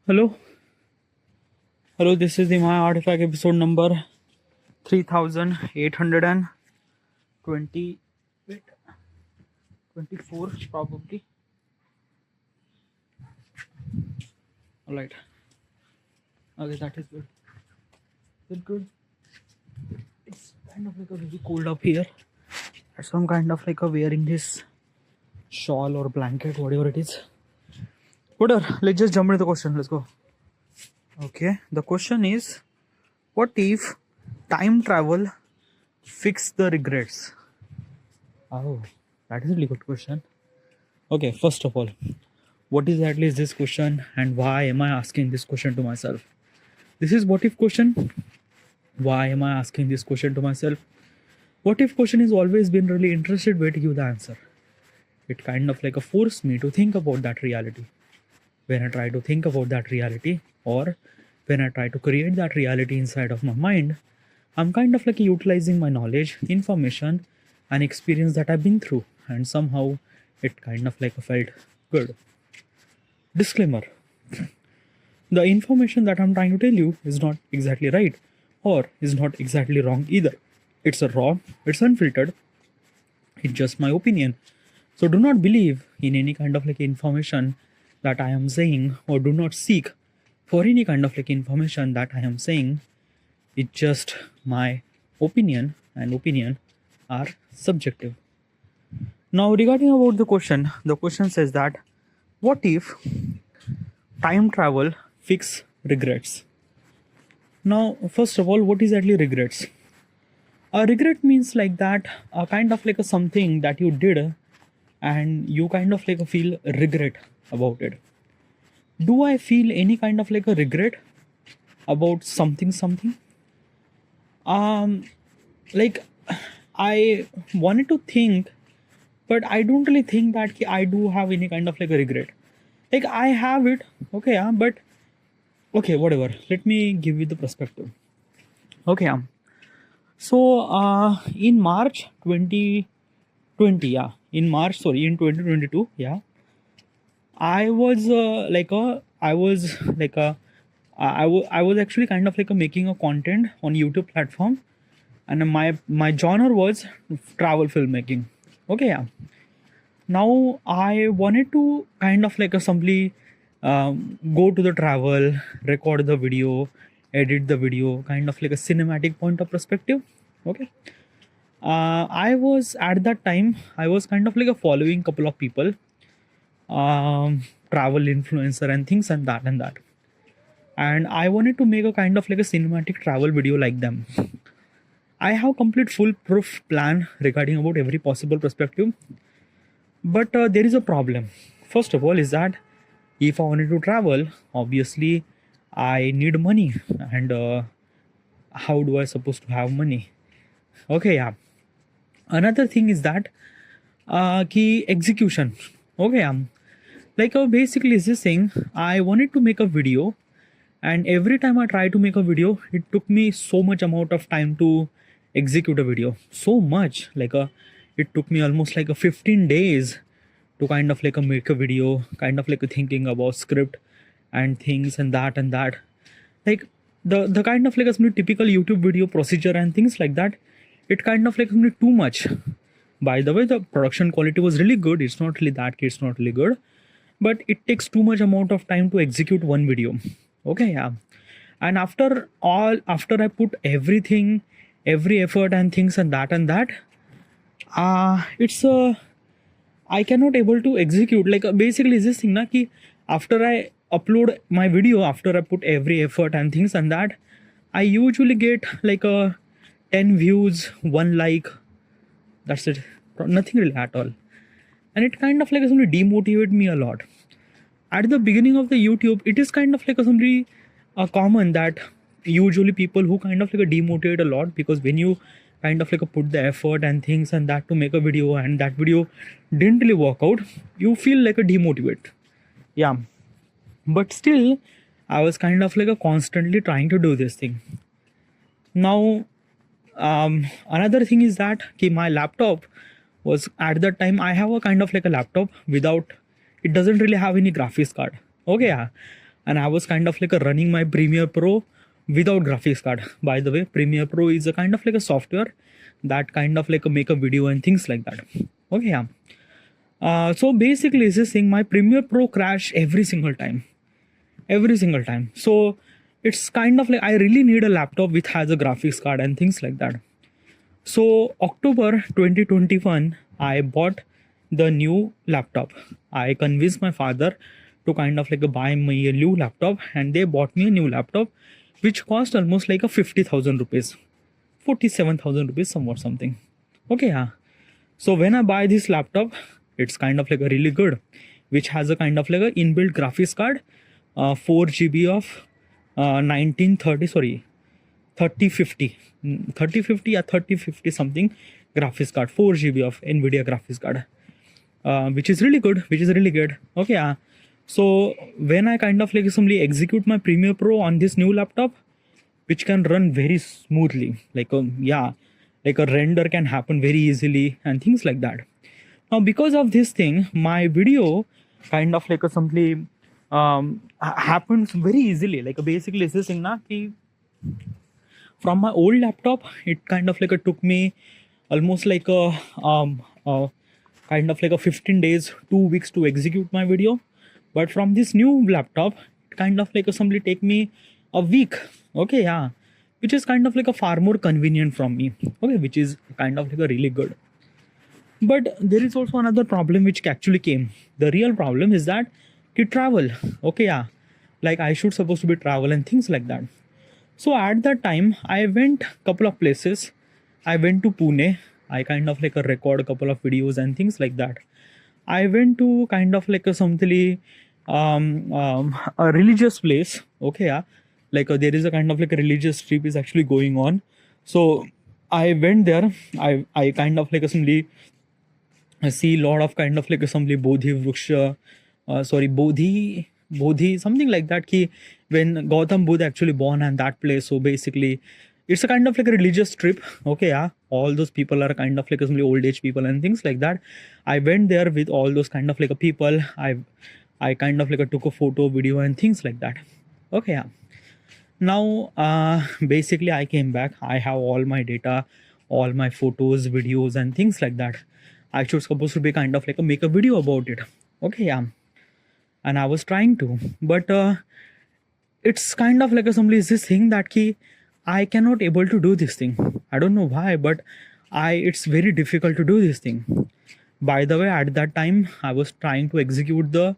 Hello, hello. This is the My Artifact episode number 3820. Wait, 24 probably. All right. Okay, that is good. Is it good? It's kind of like a very cold up here. So I'm kind of like a wearing this shawl or blanket, whatever it is. Whatever. Let's just jump into the question. Let's go. Okay. The question is, what if time travel fix the regrets? Oh, that is a really good question. Okay, first of all, what exactly is this question and why am I asking this question to myself? This is what if question. Why am I asking this question to myself? What if question is always been really interested way to give the answer. It kind of like a forced me to think about that reality. When I try to think about that reality, or when I try to create that reality inside of my mind, I'm kind of like utilizing my knowledge, information, and experience that I've been through, and somehow it kind of like felt good. Disclaimer: the information that I'm trying to tell you is not exactly right or is not exactly wrong either. It's a raw, it's unfiltered, it's just my opinion. So do not believe in any kind of like information that I am saying, or do not seek for any kind of like information that I am saying. It's just my opinion, and opinion are subjective. Now regarding about the question says that what if time travel fix regrets? Now, first of all, what is actually regrets? A regret means like that a kind of like a something that you did and you kind of like feel regret about it. Do I feel any kind of like a regret about something? Like I wanted to think, but I don't really think that I do have any kind of like a regret. Like I have it, okay, yeah, but okay, whatever. Let me give you the perspective. Okay, so in March 2020, yeah, in 2022, yeah, I was I was actually kind of like making a content on YouTube platform, and my genre was travel filmmaking. Okay, yeah. Now I wanted to kind of like simply go to the travel, record the video, edit the video, kind of like a cinematic point of perspective. Okay. I was at that time I was kind of like a following couple of people, travel influencer and things and that, and I wanted to make a kind of like a cinematic travel video like them. I have complete foolproof plan regarding about every possible perspective, but there is a problem. First of all, is that if I wanted to travel, obviously I need money, and how do I supposed to have money? Okay, yeah. Another thing is that key execution. Okay, like basically is this thing. I wanted to make a video, and every time I try to make a video, it took me so much amount of time to execute a video. So much like it took me almost like a 15 days to kind of like make a video, kind of like thinking about script and things and that. Like the kind of like a typical YouTube video procedure and things like that. It kind of like too much. By the way, the production quality was really good. It's not really that it's not really good, but it takes too much amount of time to execute one video. Okay, yeah. And after I put everything, every effort and things and that, it's I cannot able to execute. Like basically is this thing na ki after I upload my video, after I put every effort and things and that, I usually get like a 10 views, 1 like. That's it. Nothing really at all. And it kind of like something demotivated me a lot. At the beginning of the YouTube, it is kind of like something common that usually people who kind of like demotivate a lot, because when you kind of like put the effort and things and that to make a video and that video didn't really work out, you feel like a demotivate. Yeah. But still, I was kind of like constantly trying to do this thing. Now, another thing is that my laptop was at that time I have a kind of like a laptop without, it doesn't really have any graphics card. Okay, yeah. and I was kind of like running my Premiere Pro without graphics card. By the way, Premiere Pro is a kind of like a software that kind of like make a video and things like that. Okay, yeah. So basically, this thing, my Premiere Pro crash every single time, So it's kind of like I really need a laptop which has a graphics card and things like that. So October 2021, I bought the new laptop. I convinced my father to kind of like buy me a new laptop, and they bought me a new laptop, which cost almost like a 50,000 rupees, 47,000 rupees, somewhat something. Okay, yeah. So when I buy this laptop, it's kind of like a really good, which has a kind of like a inbuilt graphics card, 4 GB of 3050 3050 or 3050 something graphics card, 4 GB of Nvidia graphics card, which is really good, Okay, yeah. So when I kind of like simply execute my Premiere Pro on this new laptop, which can run very smoothly, like like a render can happen very easily and things like that. Now because of this thing, my video kind of like simply happens very easily. Like basically this thing na ki from my old laptop, it kind of like took me almost like a kind of like a 15 days, 2 weeks to execute my video. But from this new laptop, it kind of like simply take me a week. Okay, yeah, which is kind of like a far more convenient from me. Okay, which is kind of like a really good. But there is also another problem which actually came. The real problem is that you travel. Okay, yeah, like I should supposed to be travel and things like that. So at that time, I went couple of places. I went to Pune. I kind of like record a couple of videos and things like that. I went to kind of like a religious place. Okay, yeah, like there is a kind of like a religious trip is actually going on. So I went there. I kind of like simply see a lot of kind of like simply Bodhi Vriksha, Bodhi, something like that. Ki when Gautam Buddha actually born and that place. So basically, it's a kind of like a religious trip. Okay, yeah, all those people are kind of like simply old age people and things like that. I went there with all those kind of like a people. I kind of like took a photo, video, and things like that. Okay, yeah. Now basically I came back. I have all my data, all my photos, videos, and things like that. I should supposed to be kind of like make a video about it. Okay, yeah. And I was trying to, but it's kind of like somebody is this thing that key I cannot able to do this thing. I don't know why, but it's very difficult to do this thing. By the way, at that time I was trying to execute the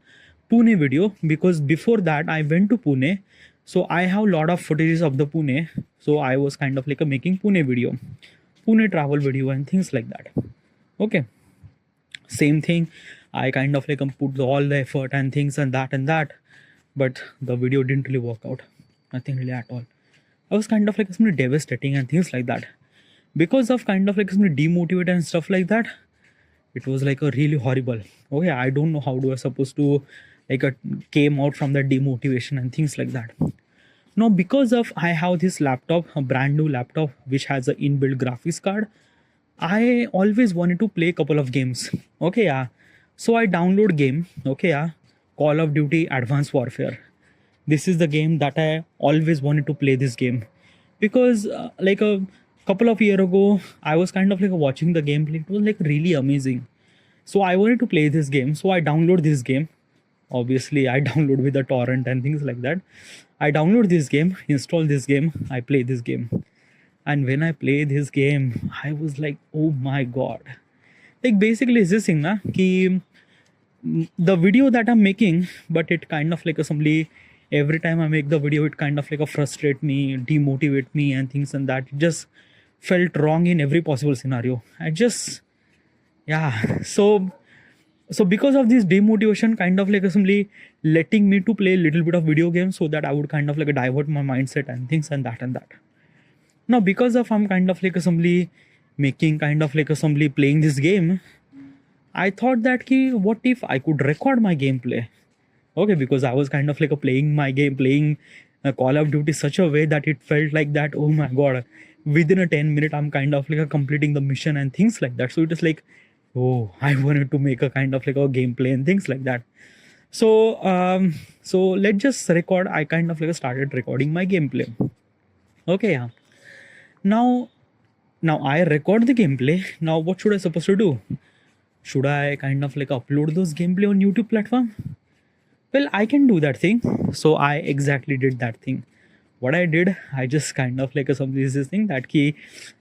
Pune video, because before that I went to Pune. So I have a lot of footages of the Pune. So I was kind of like making Pune video, Pune travel video and things like that. Okay. Same thing. I kind of like put all the effort and things and that, but the video didn't really work out. Nothing really at all. I was kind of like something devastating and things like that. Because of kind of like something demotivated and stuff like that, it was like a really horrible. Okay, I don't know how do I supposed to like came out from that demotivation and things like that. Now because of I have this laptop, a brand new laptop which has an inbuilt graphics card, I always wanted to play a couple of games. Okay, yeah. So I download game. Okay, yeah. Call of Duty Advanced Warfare. This is the game that I always wanted to play this game, because like a couple of years ago, I was kind of like watching the gameplay. It was like really amazing. So I wanted to play this game. So I download this game. Obviously, I download with a torrent and things like that. I download this game, install this game, I play this game. And when I play this game, I was like, oh my god. Like basically it's this thing na ki the video that I'm making, but it kind of like assembly every time I make the video, it kind of like frustrate me, demotivate me and things and that. It just felt wrong in every possible scenario. I just so because of this demotivation, kind of like assembly letting me to play a little bit of video games, so that I would kind of like divert my mindset and things and that. Now because of I'm kind of like assembly making kind of like assembly playing this game, I thought that what if I could record my gameplay. Okay, because I was kind of like playing my game, playing Call of Duty such a way that it felt like that, oh my god, within a 10 minute I'm kind of like completing the mission and things like that. So it is like, oh, I wanted to make a kind of like a gameplay and things like that. So let's just record. I kind of like started recording my gameplay. Okay, yeah. Now I record the gameplay. Now what should I supposed to do? Should I kind of like upload those gameplay on YouTube platform? Well, I can do that thing. So I exactly did that thing. What I did, I just kind of like some this thing that key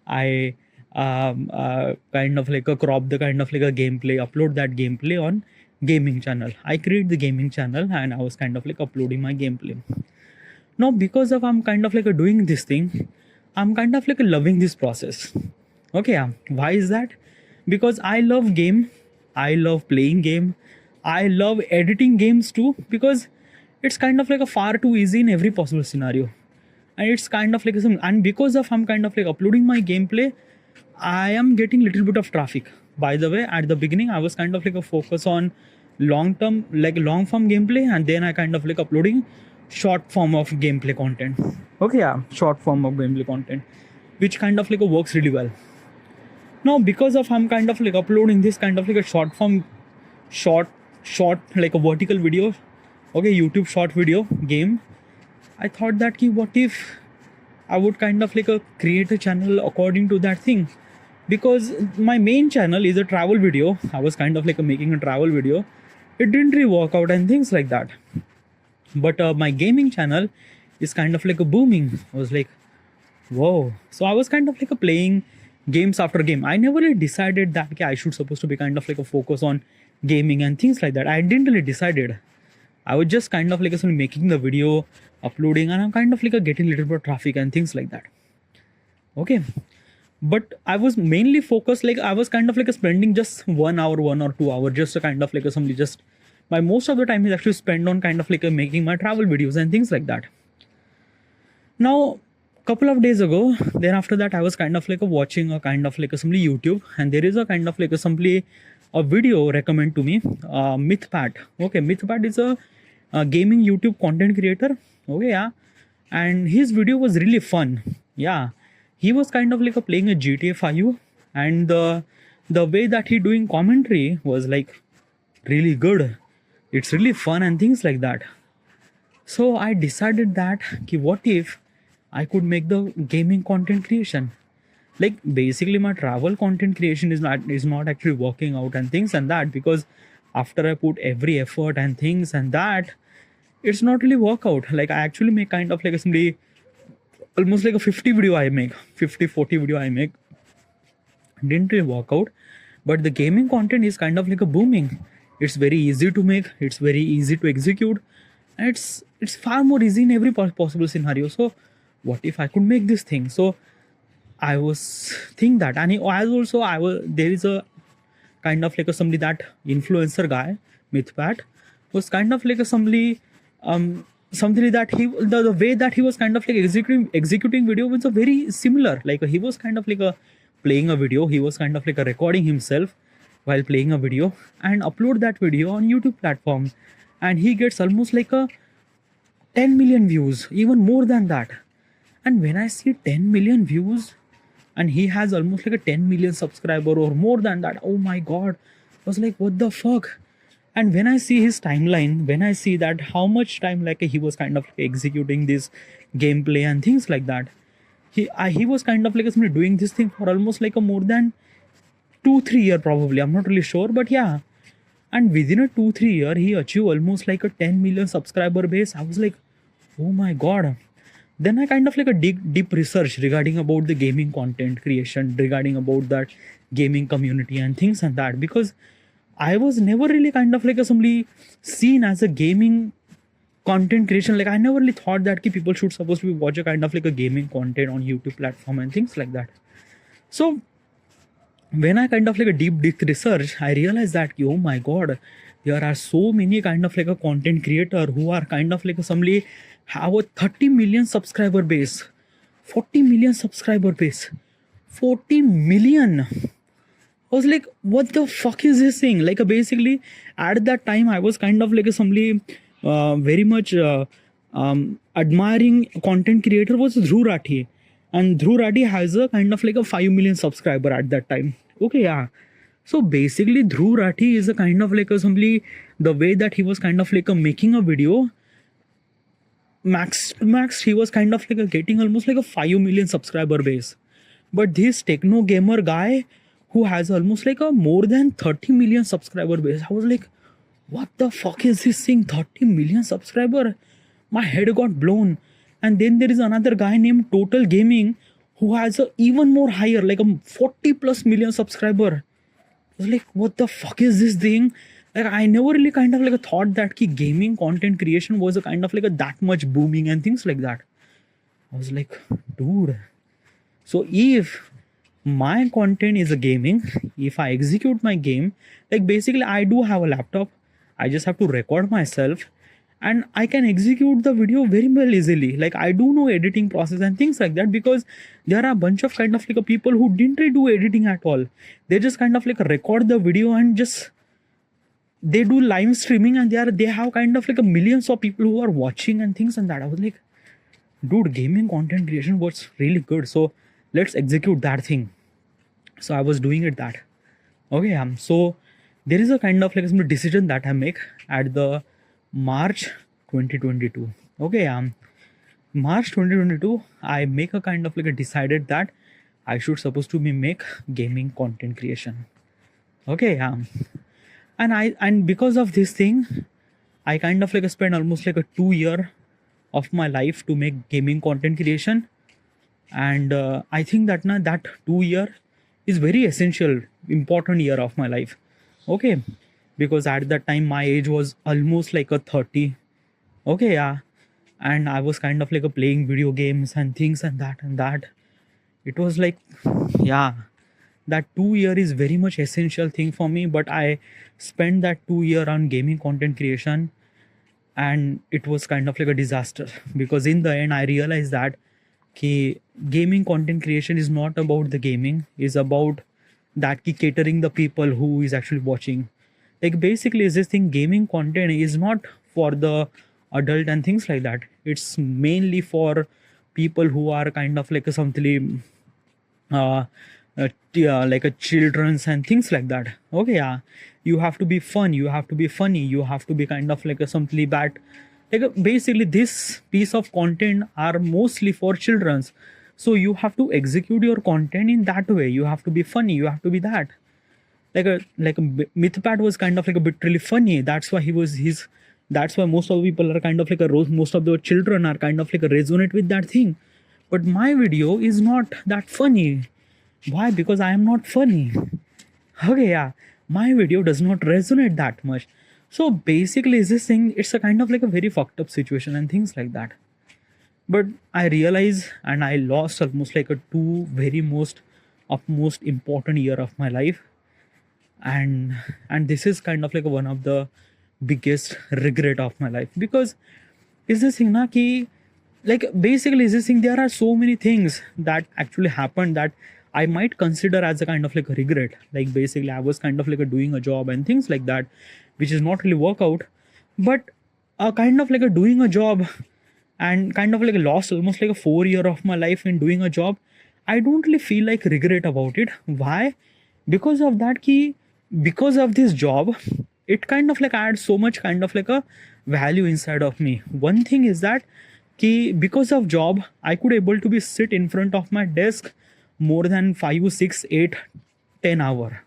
I kind of like a crop the kind of like a gameplay, upload that gameplay on gaming channel. I create the gaming channel and I was kind of like uploading my gameplay. Now because of I'm kind of like doing this thing, I'm kind of like loving this process. Okay, yeah. Why is that? Because I love game, I love playing game, I love editing games too, because it's kind of like a far too easy in every possible scenario. And it's kind of like some, and because of I'm kind of like uploading my gameplay, I am getting little bit of traffic. By the way, at the beginning I was kind of like a focus on long term, like long form gameplay, and then I kind of like uploading short form of gameplay content. Okay, yeah, short form of gameplay content, which kind of like works really well. Now because of I'm kind of like uploading this kind of like a short form, short like a vertical video, okay, YouTube short video game, I thought that what if I would kind of like create a channel according to that thing, because my main channel is a travel video. I was kind of like making a travel video. It didn't really work out and things like that. But my gaming channel is kind of like a booming. I was like, whoa. So I was kind of like playing games after game. I never really decided that I should supposed to be kind of like a focus on gaming and things like that. I didn't really decided. I was just kind of like making the video, uploading, and I'm kind of like getting a little bit of traffic and things like that. Okay. But I was mainly focused, like I was kind of like spending just 1 hour, 1 or 2 hours, just a kind of like somebody just my most of the time is actually spent on kind of like making my travel videos and things like that. Now, couple of days ago, then after that I was kind of like watching a kind of like somebody YouTube, and there is a kind of like somebody a video recommend to me, MythPat. Okay, MythPat is a gaming YouTube content creator. Okay, yeah, and his video was really fun. Yeah, he was kind of like playing a GTA 5, and the way that he doing commentary was like really good. It's really fun and things like that. So I decided that what if I could make the gaming content creation. Like basically my travel content creation is not actually working out and things and that, because after I put every effort and things and that, it's not really work out. Like I actually make kind of like somebody almost like a 50 video I make, 50-40 video I make. Didn't really work out. But the gaming content is kind of like a booming. It's very easy to make, it's very easy to execute, and it's far more easy in every possible scenario. So what if I could make this thing? So I was think that, and as also I was there is a kind of like somebody that influencer guy, MythPat, was kind of like somebody something that he the way that he was kind of like executing video was a very similar. Like he was kind of like playing a video, he was kind of like recording himself while playing a video and upload that video on YouTube platform, and he gets almost like a 10 million views, even more than that. And when I see 10 million views and he has almost like a 10 million subscriber or more than that, oh my god, I was like, what the fuck? And when I see his timeline, when I see that how much time like he was kind of executing this gameplay and things like that, he was kind of like doing this thing for almost like a more than 2-3 year probably, I'm not really sure, but yeah. And within a 2-3 year he achieved almost like a 10 million subscriber base. I was like, oh my god. Then I kind of like a deep research regarding about the gaming content creation, regarding about that gaming community and things and that, because I was never really kind of like somebody seen as a gaming content creation. Like I never really thought that people should supposed to be watch a kind of like a gaming content on YouTube platform and things like that. So when I kind of like a deep research, I realized that oh my god, there are so many kind of like a content creator who are kind of like somebody have a 30 million subscriber base, 40 million subscriber base, 40 million. I was like, what the fuck is this thing? Like basically at that time I was kind of like somebody very much admiring content creator was Dhruv Rathi, and Dhruv Rathi has a kind of like a 5 million subscriber at that time. Okay, yeah. So basically, Dhruv Rathi is a kind of like a simply the way that he was kind of like a making a video. Max to max, he was kind of like a getting almost like a 5 million subscriber base. But this techno gamer guy who has almost like a more than 30 million subscriber base, I was like, what the fuck is this thing? 30 million subscriber? My head got blown. And then there is another guy named Total Gaming who has a even more higher, like a 40 plus million subscriber. I was like, what the fuck is this thing? Like, I never really kind of like a thought that ki gaming content creation was a kind of like a that much booming and things like that. I was like, dude. So if my content is a gaming, if I execute my game, like basically I do have a laptop. I just have to record myself and I can execute the video very well easily. Like I do know editing process and things like that, because there are a bunch of kind of like a people who didn't really do editing at all. They just kind of like record the video and just they do live streaming, and they have kind of like a millions of people who are watching and things and that. I was like, dude, gaming content creation was really good. So let's execute that thing. So I was doing it that. Okay, so there is a kind of like some decision that I make at the March 2022. Okay, March 2022, I make a kind of like a decided that I should supposed to be make gaming content creation. Okay, and because of this thing, I kind of like spent almost like a 2 year of my life to make gaming content creation. And I think that now that 2 year is very essential, important year of my life. Okay, because at that time my age was almost like a 30. Okay, yeah, and I was kind of like a playing video games and things and that. It was like, yeah, that 2 year is very much essential thing for me. But I spent that 2 year on gaming content creation, and it was kind of like a disaster, because in the end I realized that gaming content creation is not about the gaming, is about that catering the people who is actually watching. Like basically is this thing, gaming content is not for the adult and things like that. It's mainly for people who are kind of like a something like a children's and things like that. Okay, yeah, you have to be fun, you have to be funny, you have to be kind of like a something bad. Like basically this piece of content are mostly for children's. So you have to execute your content in that way. You have to be funny, you have to be that. Like a Mythpat was kind of like a bit really funny. That's why that's why most of the people are kind of like most of the children are kind of like a resonate with that thing. But my video is not that funny. Why? Because I am not funny. Okay, yeah, my video does not resonate that much. So basically is this thing, it's a kind of like a very fucked up situation and things like that. But I realize, and I lost almost like a two very most important year of my life. And this is kind of like one of the biggest regret of my life, because is this thing na ki, like basically is this thing, there are so many things that actually happened that I might consider as a kind of like a regret. Like basically I was kind of like doing a job and things like that, which is not really work out. But kind of like doing a job and kind of like lost almost like a 4 year of my life in doing a job, I don't really feel like regret about it. Why? Because of that because of this job, it kind of like adds so much kind of like a value inside of me. One thing is that because of job, I could able to be sit in front of my desk more than 5, 6, 8, 10 hour.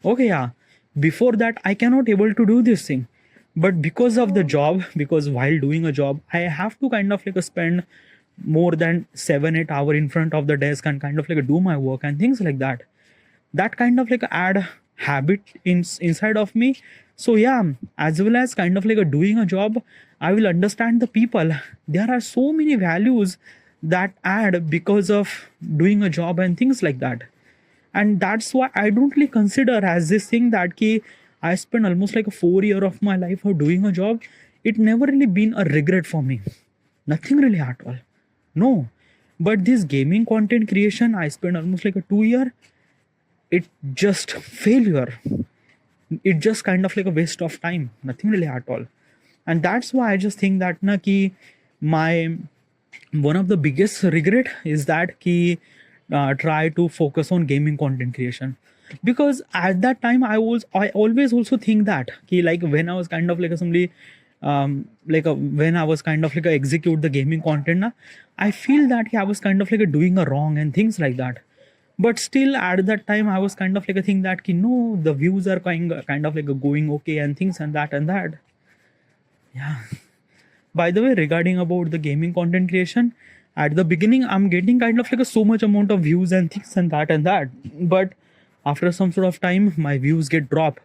Okay, yeah, before that I cannot able to do this thing. But because of the job, because while doing a job I have to kind of like spend more than 7, 8 hour in front of the desk and kind of like do my work and things like that. That kind of like add habit inside of me. So yeah, as well as kind of like doing a job, I will understand the people. There are so many values that add because of doing a job and things like that. And that's why I don't really consider as this thing that I spent almost like a 4 year of my life of doing a job. It never really been a regret for me. Nothing really at all. No. But this gaming content creation, I spent almost like a 2 year. It just failure. It just kind of like a waste of time. Nothing really at all. And that's why I just think that my one of the biggest regret is that try to focus on gaming content creation. because at that time I always also think that like when I was kind of like assembly when I was kind of like execute the gaming content na, I feel that I was kind of like doing a wrong and things like that. But still at that time I was kind of like a thing that no, the views are kind of like going okay and things and that. Yeah. By the way, regarding about the gaming content creation, at the beginning I'm getting kind of like so much amount of views and things and that. But after some sort of time, my views get dropped,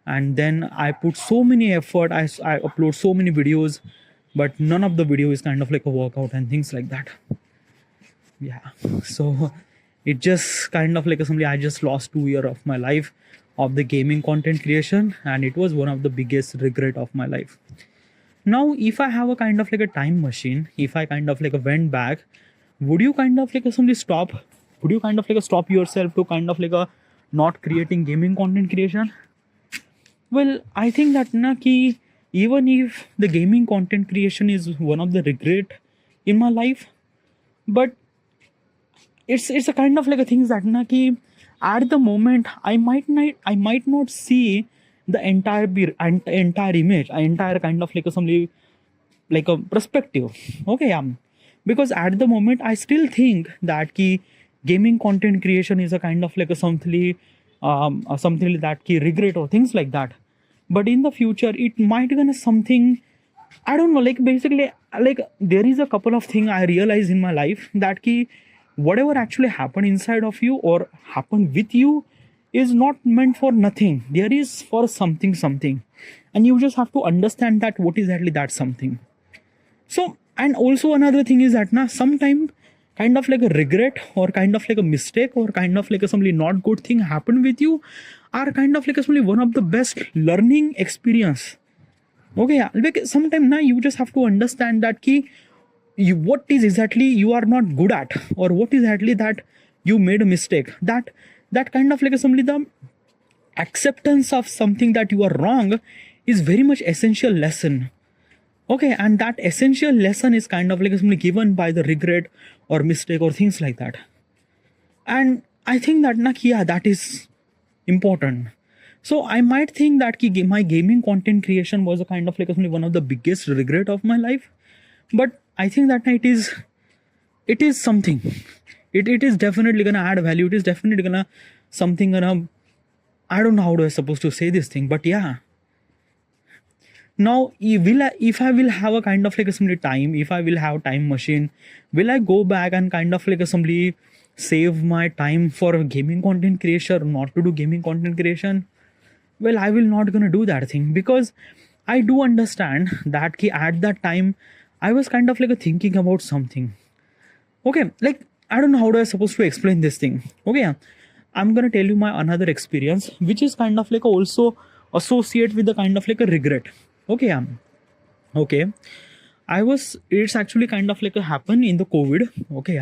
and then I put so many effort. I upload so many videos, but none of the video is kind of like a workout and things like that. Yeah. So it just kind of like something. I just lost 2 years of my life of the gaming content creation, and it was one of the biggest regret of my life. Now, if I have a kind of like a time machine, if I kind of like went back, would you kind of like simply stop? Would you kind of like stop yourself to kind of like a not creating gaming content creation? Well, I think that na ki even if the gaming content creation is one of the regret in my life, but it's a kind of like a things that na ki at the moment I might not see the entire image, entire kind of like a something like a perspective. Okay, because at the moment I still think that ki gaming content creation is a kind of like a something that ki regret or things like that. But in the future it might gonna something, I don't know, like basically like there is a couple of things I realize in my life that ki whatever actually happened inside of you or happened with you is not meant for nothing. There is for something, and you just have to understand that what is actually that something. So, and also another thing is that now sometime kind of like a regret or kind of like a mistake or kind of like a something not good thing happened with you are kind of like a something one of the best learning experience. Okay, yeah. Like sometimes now you just have to understand that key what is exactly you are not good at, or what is exactly that you made a mistake. That kind of like a something the acceptance of something that you are wrong is very much essential lesson. Okay, and that essential lesson is kind of like something given by the regret or mistake or things like that. And I think that yeah, that is important. So I might think that my gaming content creation was a kind of like one of the biggest regret of my life. But I think that it is something. It is definitely gonna add value. It is definitely gonna something gonna, I don't know how do I supposed to say this thing, but yeah. Now, if I will have a kind of like a time, if I will have time machine, will I go back and kind of like a save my time for gaming content creation or not to do gaming content creation? Well, I will not gonna do that thing, because I do understand that at that time I was kind of like thinking about something. Okay, like I don't know how do I supposed to explain this thing. Okay, yeah. I'm gonna tell you my another experience, which is kind of like also associate with the kind of like a regret. Okay, okay. It's actually kind of like a happen in the COVID. Okay,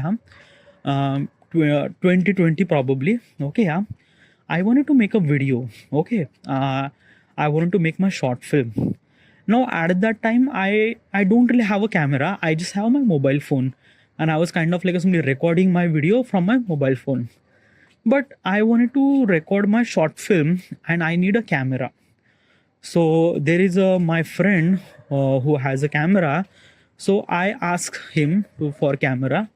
2020 probably. Okay, yeah. I wanted to make a video. Okay, I wanted to make my short film. Now at that time, I don't really have a camera. I just have my mobile phone, and I was kind of like recording my video from my mobile phone. But I wanted to record my short film, and I need a camera. So there is my friend who has a camera. So I asked him for camera,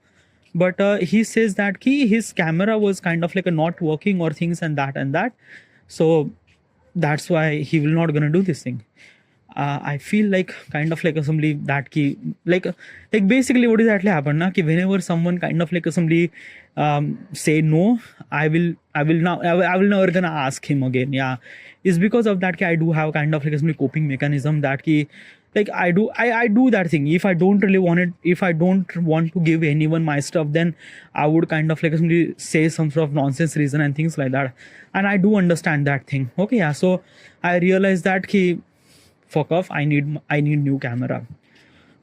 but he says that his camera was kind of like a not working or things and that. So that's why he will not gonna do this thing. I feel like kind of like somebody that like basically what is actually happened na, whenever someone kind of like somebody say no, I will never gonna ask him again. Yeah, it's because of that I do have kind of like some coping mechanism that like I do that thing. If I don't really want it, if I don't want to give anyone my stuff, then I would kind of like somebody say some sort of nonsense reason and things like that. And I do understand that thing. Okay, yeah. So I realized that fuck off, I need new camera.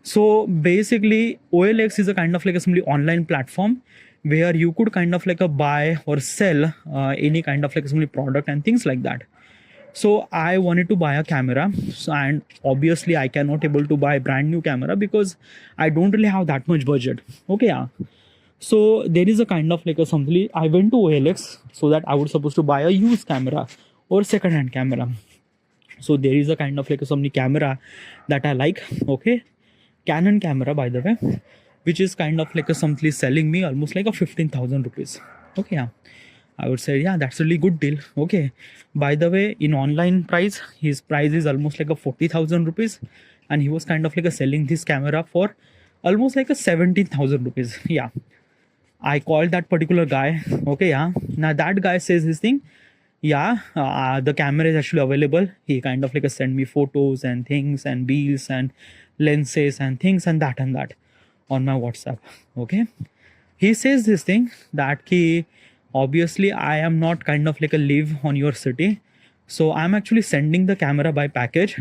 So basically OLX is a kind of like a simply online platform where you could kind of like a buy or sell any kind of like simply product and things like that. So I wanted to buy a camera, and obviously I cannot able to buy a brand new camera because I don't really have that much budget. Okay, yeah. So there is a kind of like a something. I went to OLX so that I was supposed to buy a used camera or second hand camera. So there is a kind of like a something camera that I like. Okay, Canon camera by the way, which is kind of like a something selling me almost like a 15,000 rupees. Okay, yeah. I would say, yeah, that's a really good deal. Okay. By the way, in online price, his price is almost like a 40,000 rupees. And he was kind of like a selling this camera for almost like a 17,000 rupees. Yeah. I called that particular guy. Okay. Yeah. Now that guy says this thing. Yeah. The camera is actually available. He kind of like a send me photos and things and bills and lenses and things and that on my WhatsApp. Okay. He says this thing that obviously I am not kind of like a live on your city, so I'm actually sending the camera by package.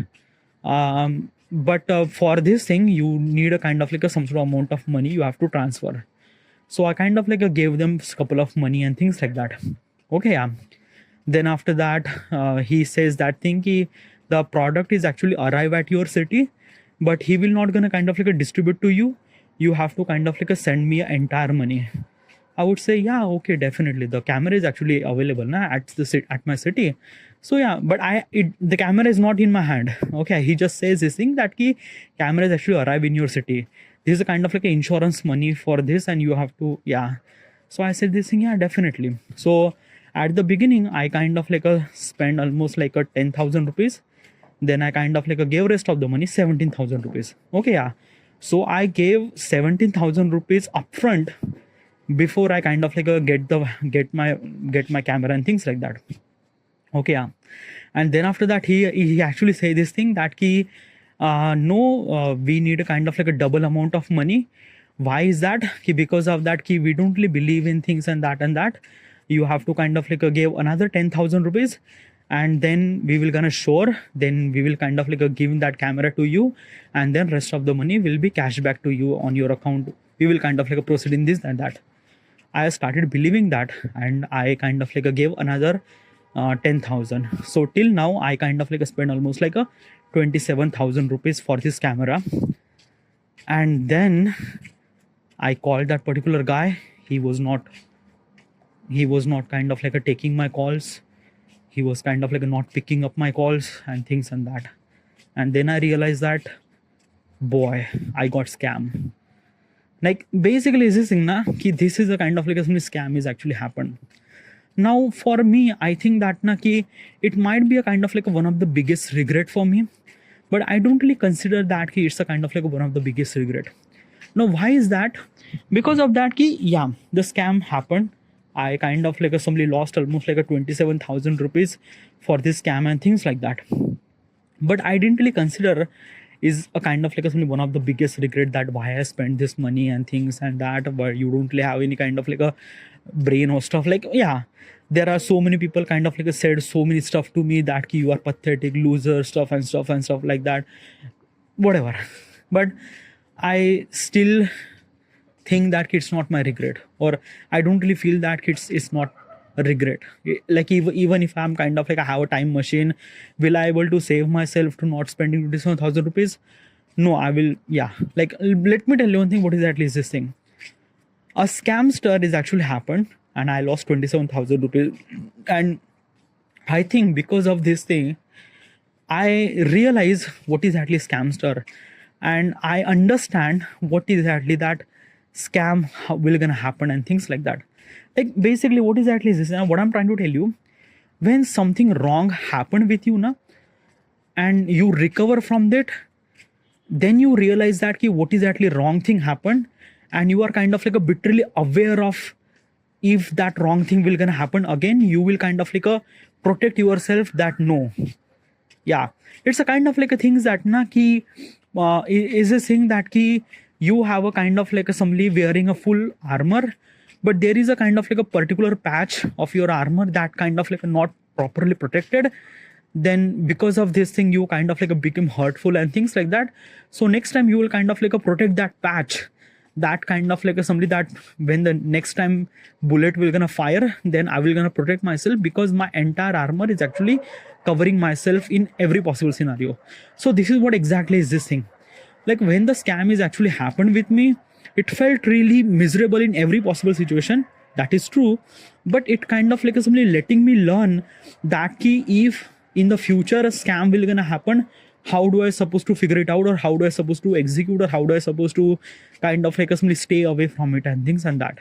But for this thing you need a kind of like a some sort of amount of money you have to transfer. So I kind of like gave them a couple of money and things like that. Okay, yeah. Then after that he says that thing the product is actually arrive at your city, but he will not gonna kind of like distribute to you. You have to kind of like send me entire money. I would say, yeah, okay, definitely. The camera is actually available at at my city. So yeah, but the camera is not in my hand. Okay, he just says this thing that camera is actually arrive in your city. This is a kind of like a insurance money for this, and you have to, yeah. So I said this thing, yeah, definitely. So at the beginning, I kind of like spend almost like a 10,000 rupees. Then I kind of like gave rest of the money 17,000 rupees. Okay, yeah. So I gave 17,000 rupees upfront before I kind of like get my camera and things like that. Okay, yeah. And then after that he actually say this thing that no, we need a kind of like a double amount of money. Why is that? Because of that we don't really believe in things and that you have to kind of like give another 10,000 rupees, and then we will gonna sure, then we will kind of like give that camera to you, and then rest of the money will be cash back to you on your account. We will kind of like proceed in this and that. I started believing that, and I kind of like gave another 10,000. So till now I kind of like spent almost like a 27,000 rupees for this camera. And then I called that particular guy. He was not kind of like taking my calls. He was kind of like not picking up my calls and things and that. And then I realized that, boy, I got scammed. Like basically this thing this is a kind of like a scam is actually happened. Now for me, I think that it might be a kind of like one of the biggest regret for me, but I don't really consider that it's a kind of like one of the biggest regret. Now why is that? Because of that yeah, the scam happened. I kind of like somebody lost almost like a 27,000 rupees for this scam and things like that. But I didn't really consider is a kind of like one of the biggest regret that why I spent this money and things and that, where you don't really have any kind of like a brain or stuff. Like, yeah, there are so many people kind of like said so many stuff to me that you are pathetic, loser, stuff like that, whatever. But I still think that it's not my regret, or I don't really feel that it's not a regret. Like even if I'm kind of like I have a time machine, will I able to save myself to not spending 27,000 rupees? No, I will. Yeah, like let me tell you one thing. What exactly is this thing? A scamster is actually happened, and I lost 27,000 rupees. And I think because of this thing, I realize what is actually scamster, and I understand what is exactly that scam will gonna happen and things like that. Like basically what is actually this? What I'm trying to tell you, when something wrong happened with you and you recover from that, then you realize that what is actually wrong thing happened, and you are kind of like a bitterly aware of if that wrong thing will gonna happen again, you will kind of like protect yourself that no. Yeah, it's a kind of like a things that is a thing that you have a kind of like somebody wearing a full armor, but there is a kind of like a particular patch of your armor that kind of like not properly protected. Then because of this thing you kind of like become hurtful and things like that. So next time you will kind of like protect that patch, that kind of like somebody that when the next time bullet will gonna fire, then I will gonna protect myself because my entire armor is actually covering myself in every possible scenario. So this is what exactly is this thing. Like when the scam is actually happened with me, it felt really miserable in every possible situation. That is true, but it kind of like simply letting me learn that key, if in the future a scam will gonna happen, how do I supposed to figure it out, or how do I supposed to execute, or how do I supposed to kind of like simply stay away from it and things and that.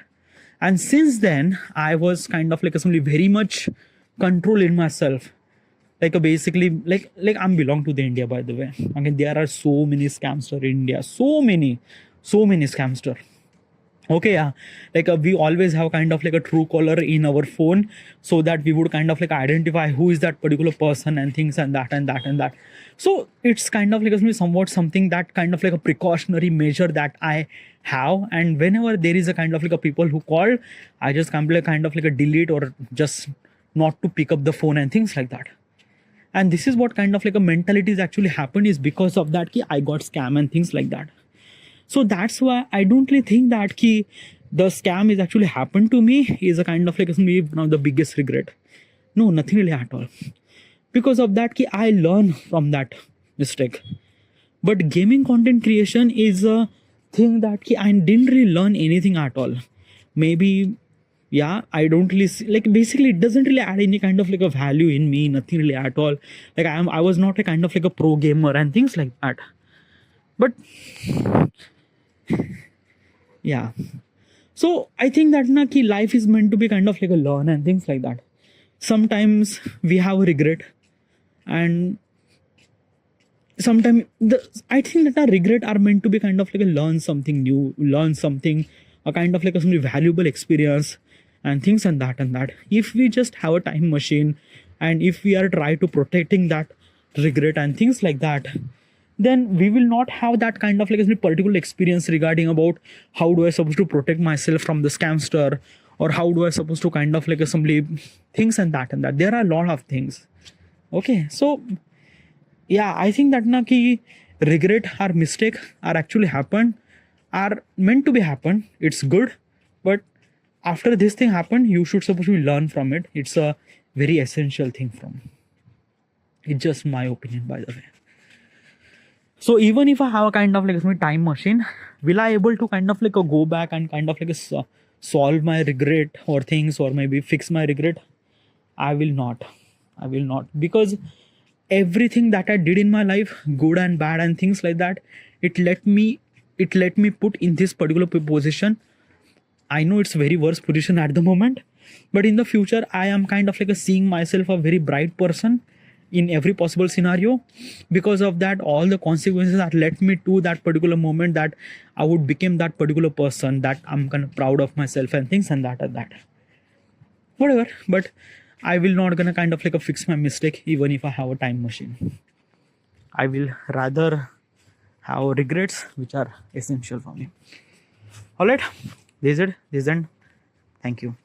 And since then I was kind of like simply very much control in myself, like a basically like I'm belong to the India, by the way. Again, there are so many scamster in India, so many scamster. Okay, yeah, like we always have kind of like a true caller in our phone, so that we would kind of like identify who is that particular person and things and that and that and that. So it's kind of like somewhat something that kind of like a precautionary measure that I have. And whenever there is a kind of like a people who call, I just kind of like a delete, or just not to pick up the phone and things like that. And this is what kind of like a mentality is actually happened, is because of that ki I got scam and things like that. So that's why I don't really think that ki the scam is actually happened to me is a kind of like one of the biggest regret. No, nothing really at all. Because of that ki I learn from that mistake. But gaming content creation is a thing that ki I didn't really learn anything at all. Maybe, yeah, I don't really see, like basically it doesn't really add any kind of like a value in me, nothing really at all. Like I was not a kind of like a pro gamer and things like that. But yeah, so I think that na ki life is meant to be kind of like a learn and things like that. Sometimes we have a regret, and sometimes I think that our regret are meant to be kind of like a learn something new, learn something, a kind of like a some valuable experience and things and that and that. If we just have a time machine, and if we are try to protecting that regret and things like that, then we will not have that kind of like a particular experience regarding about how do I supposed to protect myself from the scamster, or how do I supposed to kind of like assembly things and that and that. There are a lot of things. Okay, so yeah, I think that na ki regret or mistake are actually happened, are meant to be happen. It's good, but after this thing happened, you should supposed to learn from it. It's a very essential thing from. It's just my opinion, by the way. So even if I have a kind of like a time machine, will I able to kind of like go back and kind of like solve my regret or things, or maybe fix my regret? I will not. I will not, because everything that I did in my life, good and bad and things like that, it let me put in this particular position. I know it's very worst position at the moment, but in the future I am kind of like seeing myself a very bright person in every possible scenario. Because of that, all the consequences that led me to that particular moment, that I would become that particular person, that I'm kind of proud of myself and things and that and that. Whatever, but I will not gonna kind of like fix my mistake even if I have a time machine. I will rather have regrets which are essential for me. Alright, this is it. This end. Thank you.